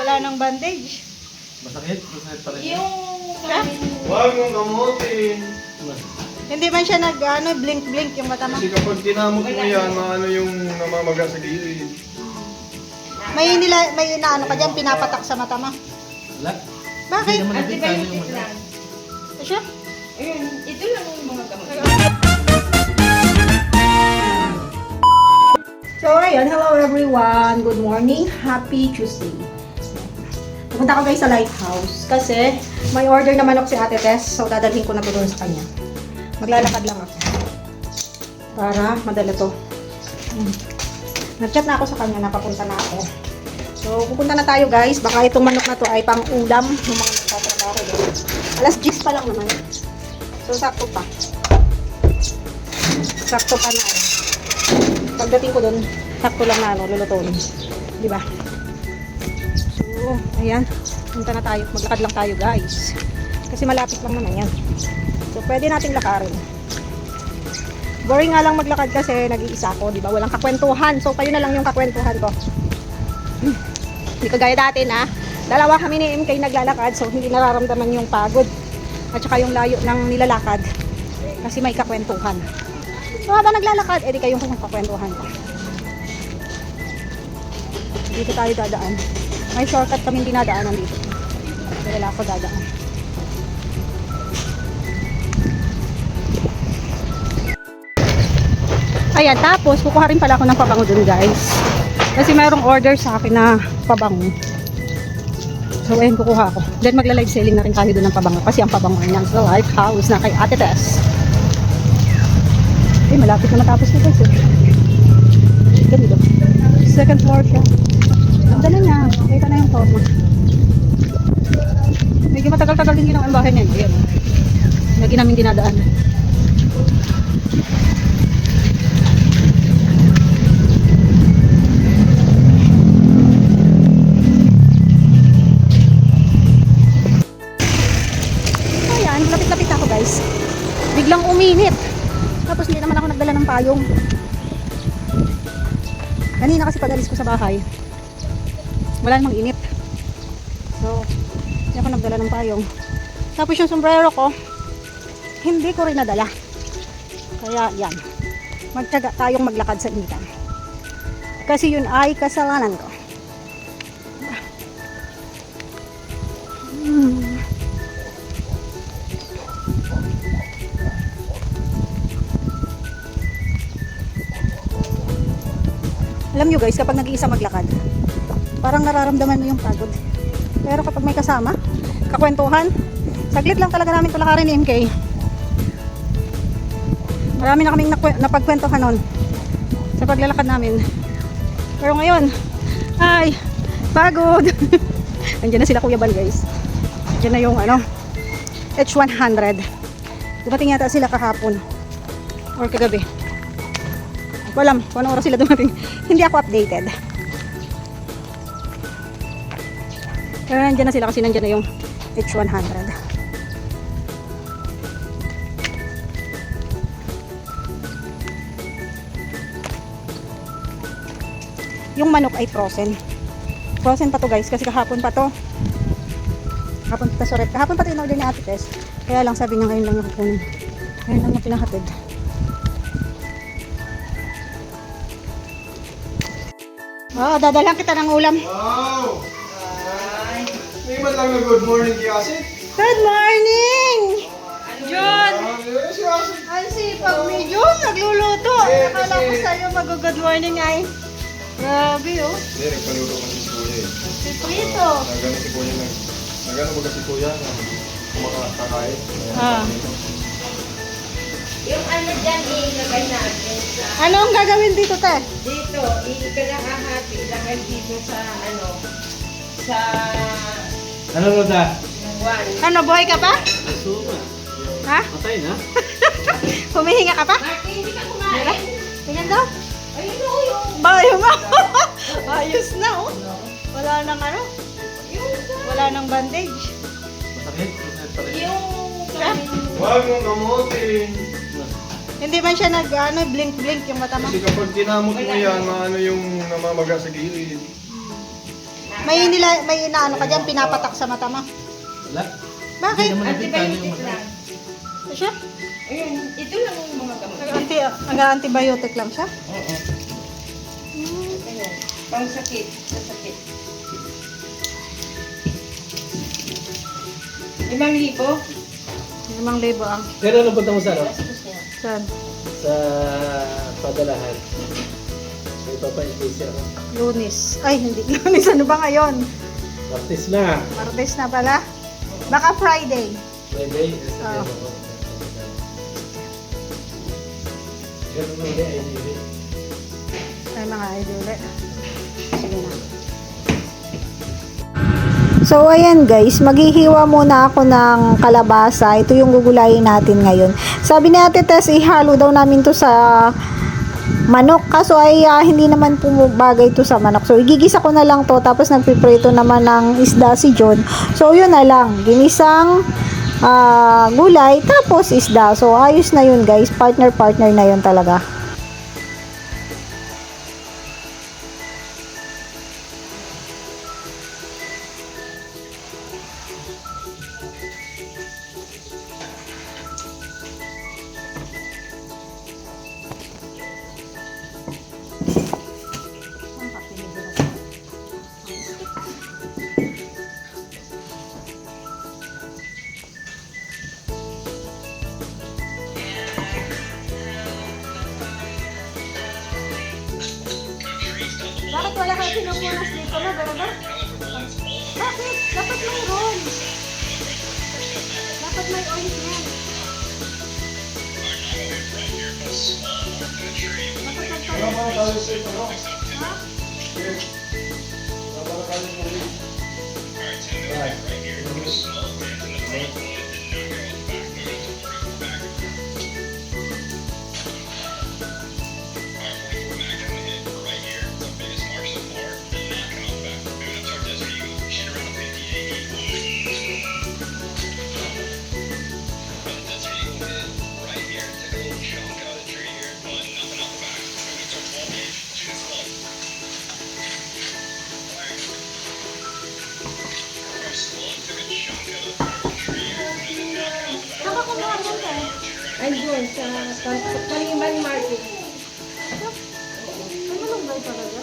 Wala nang bandage. Masakit? Masakit pa rin. Huwag mong gamutin. Hindi man siya blink-blink yung mata mo. Kasi kapag ginamot mo yan, maano yung namamaga sa gilid. May inaano ka dyan, pinapatak sa mata mo. Wala. Bakit? Hindi naman nakita yung mata. Siya? Ayun, ito lang yung mga gamot. So, ayun. Hello everyone. Good morning. Happy Tuesday. Pupunta ko guys sa lighthouse kasi may order na manok si Ate Tess. So, dadalhin ko na to doon sa kanya. Maglalakad lang ako para madala to. Nag-chat na ako sa kanya, napapunta na ako. So, pupunta na tayo guys. Baka itong manok na to ay pang ulam ng mga nagtatrabaho doon. Alas 10 pa lang naman. So, sakto pa. Sakto pa na. Pagdating ko doon, sakto lang na lulutuin. Di ba? So, ayan. Punta na tayo. Maglakad lang tayo guys. Kasi malapit lang naman yan. So, pwede nating lakarin. Boring nga lang maglakad kasi nag-iisa ko, di ba? Walang kakwentuhan. So, kayo na lang yung kakwentuhan ko. Hindi kagaya dati na dalawa kami ni MK naglalakad, so hindi nararamdaman yung pagod at saka yung layo ng nilalakad kasi may kakwentuhan. So, habang naglalakad, edi kayong kakwentuhan ko. Dito tayo dadaan. May shortcut kami dinadaanan dito. Wala ako dadaan. Ayan, tapos kukuha rin pala ako ng pabango dun guys. Kasi mayroong order sa akin na pabango. So ayun, kukuha ako. Then magla-live selling na rin tayo dun ng pabango. Kasi ang pabango niyan sa lighthouse na kay Ate Tess. Eh, malapit na matapos na guys. Ganito. Second floor siya. Ganda na niya. Kita na yung forma. Medyo matagal-tagal din ginawa ang bahay niya. Ayan. Lagi namin dinadaan. Lapit-lapit ako guys. Biglang uminit. Tapos hindi naman ako nagdala ng payong. Kanina kasi pag-alis ko sa bahay, wala namang init. So, hindi ako nagdala ng payong. Tapos yung sombrero ko, hindi ko rin nadala. Kaya yan. Magtiyaga tayong maglakad sa initan. Kasi yun ay kasalanan ko. Alam nyo guys, kapag nag-iisa maglakad, parang nararamdaman mo yung pagod. Pero kapag may kasama, kakwentuhan, saglit lang talaga namin palakarin ni MK. Marami na kaming napagkwentuhan nun sa paglalakad namin. Pero ngayon, ay, pagod. Andiyan na sila Kuya Bal guys. Andiyan na yung H100. Dumating yata sila kahapon or kagabi. Walam, kung anong oras sila dumating. Hindi ako updated. Pero nandyan na sila kasi nandyan na yung H100. Yung manok ay frozen. Frozen pa to guys kasi kahapon pa to. Kahapon pa to, sorry. Kahapon pa to in-order ni Ate Tess. Kaya lang sabi niya ngayon lang yung kukunin. Ngayon lang yung pinahatid. Oo, dadalhan kita ng ulam. Wow! May man lang na good morning kay Asit. Good morning! John! Si Asit. Ang sipag ni John, nagluluto. Akala ko sa'yo mag-good morning ay. Grabe oh. Hindi, nagpaluto kasi si Kuya eh. Si Prito. Nagano si Kuya nagano ba si Kuya na kumakakain. Ah. Yung ano dyan, ilagay natin sa... Ano ang gagawin dito, te? Dito, ikalahati, ilagay dito sa sa... Ano Roda? one. Ano, buhay ka pa? Suka. Ha? Patay na? Humihinga ka pa? Martin, hindi ka kumain. Tingnan daw. Ayun o, yung... Bayo nga. Ayos na oh. Wala nang wala nang bandage. Masakit? Masakit pa rin. Huwag mong gamutin. Hindi man siya blink-blink yung mata mo. Kasi kapag ginamot mo yan, maano yung namamaga sa gilid. may inaano ka dyan, pinapatak sa mata mo. Wala. Bakit? Hindi naman napitan yung Antibiotic mata. lang. Siya? Ayun, ito lang yung mga gamot. Nag-antibiotic lang siya? Oo. Ayun, pang sakit, sa sakit. 5,000. 5,000 ang. Pero ano punta mo sa ano? Saan? Sa padalahan. May papa-increase ako. Lunes. Ay, hindi. Lunes. Ano ba ngayon? Martes na. Martes na pala. Baka Friday. Friday. Oo. Ganun mo ulit ay hindi. Ay, mga idol. Sige na. So, ayan guys, maghihiwa muna ako ng kalabasa. Ito yung gugulayin natin ngayon. Sabi ni Ate Tess, ihalo daw namin to sa manok. Kaso ay hindi naman pumabagay to sa manok. So, igigisa ko na lang to. Tapos nagpiprito naman ng isda si John. So, yun na lang. Ginisang gulay, tapos isda. So, ayos na yun guys. Partner-partner na yun talaga. Bakit wala kayo pinupunas dito na, dalaga? Bakit? Dapat mayroon. Dapat may ointment. Dapat nagtayo. Ha? Saka kumuha mo eh. Ayun, sa Paliman Market. Ano lang ba talaga?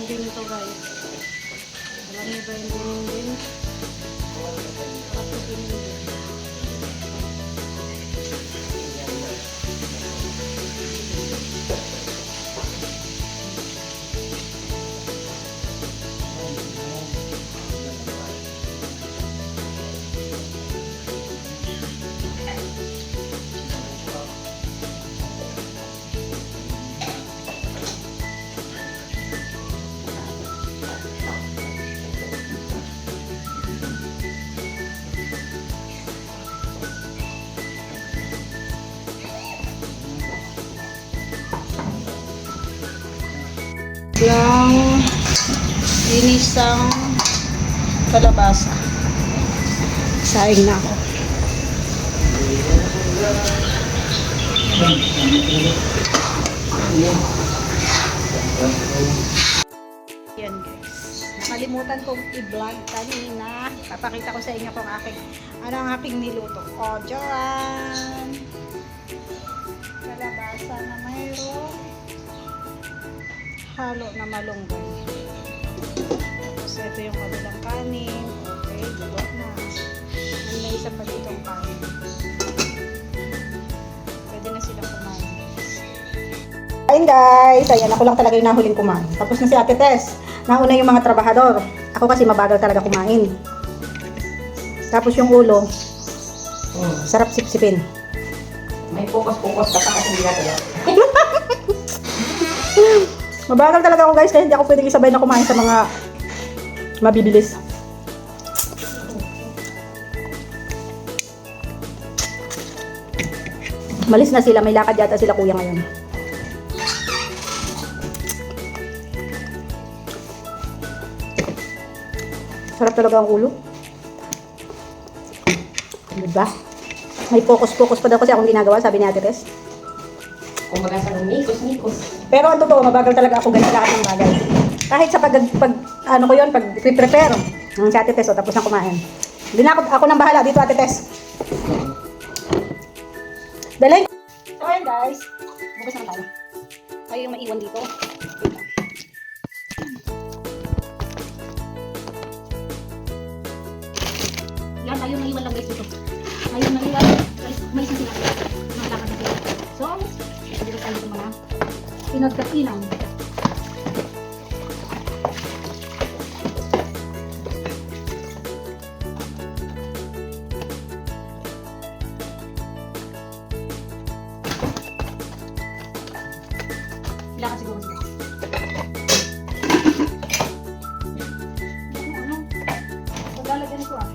Dinin to guys. Alam niyo ba yung dinin? Ako dinin. Yung linisang kalabasa. Saing na ako. Yan guys. Nakalimutan kong i-vlog kanina. Papakita ko sa inyo kung ano ang aking niluto. O, dyan. Kalabasa na mayroong halo na malunggay. Tapos ito yung kabilang kanin. Okay, luto na. And may isa pa ditong kanin. Pwede na silang kumain. Kain guys! Ayan, ako lang talaga yung nahuling kumain. Tapos na si Ate Tess. Nauna yung mga trabahador. Ako kasi mabagal talaga kumain. Tapos yung ulo, sarap sipsipin. May focus-focus ka pa kasi hindi natin. Mabagal talaga ako guys, kaya hindi ako pwedeng isabay na kumain sa mga mabibilis. Malis na sila, may lakad yata sila kuya ngayon. Sarap talaga ang ulo. Diba? May focus-focus pa daw kasi akong ginagawa, sabi ni Ate Tess. Kumbaga sa mikos-mikos. Pero ang totoo, mabagal talaga ako ganyan lahat ng bagay. Kahit sa pag-prepare ng si Ate Tess, tapos na kumain. Hindi na ako nang bahala dito, Ate Tess. Dalhin. So ayun guys, bukas na tayo. Kayo yung maiwan dito. Yan, tayo maiwan lang guys dito. Tayo maiwan. Guys, may isa sila. Malakad na sila. So, dito tayo sa mga pinagkatinan. Sila kasi siguro sila. Paglalagyan ito ah.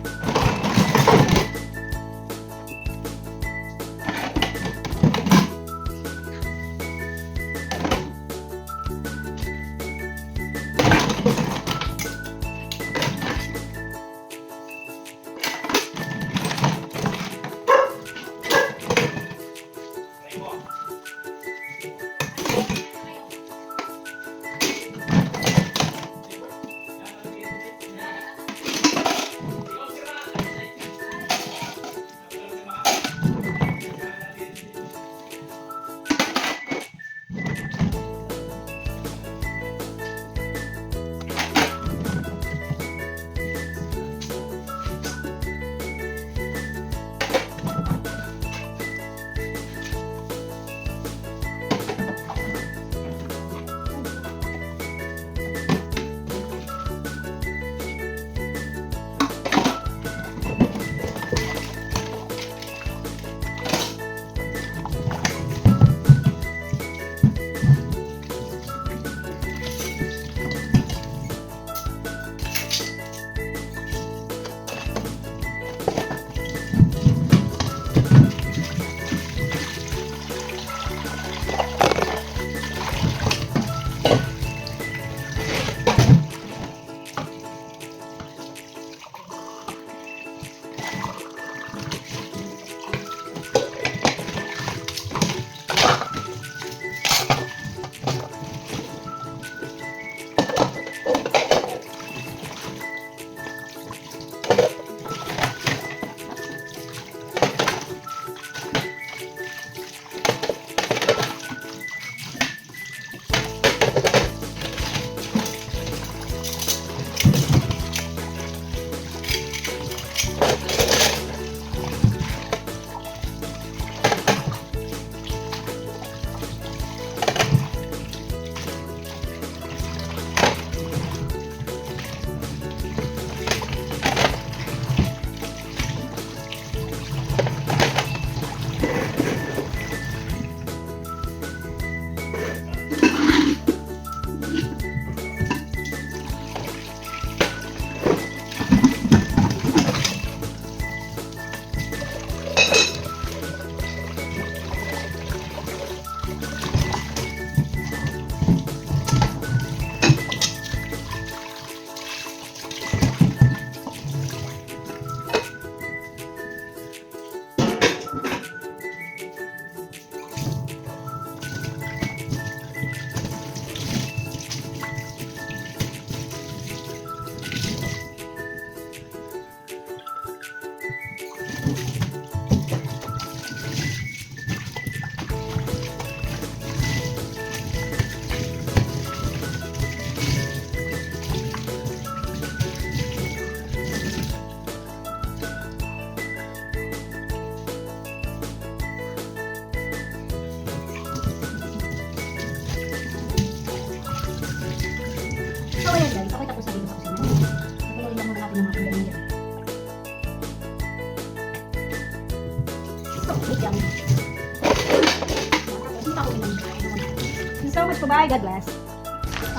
So much po, bye. God bless.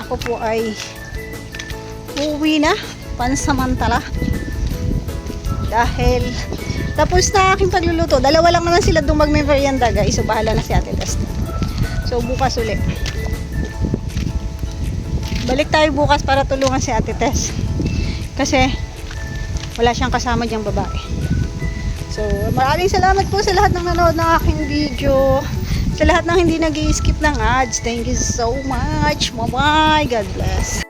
Ako po ay uuwi na pansamantala dahil tapos na aking pagluluto. Dalawa lang naman sila doon magme-merienda guys, so bahala na si Ate Tess. So bukas ulit balik tayo bukas para tulungan si Ate Tess kasi wala siyang kasama diyang babae. So maraming salamat po sa lahat ng nanood ng aking video, sa lahat ng hindi nag-i-skip ng ads. Thank you so much. Bye-bye. God bless.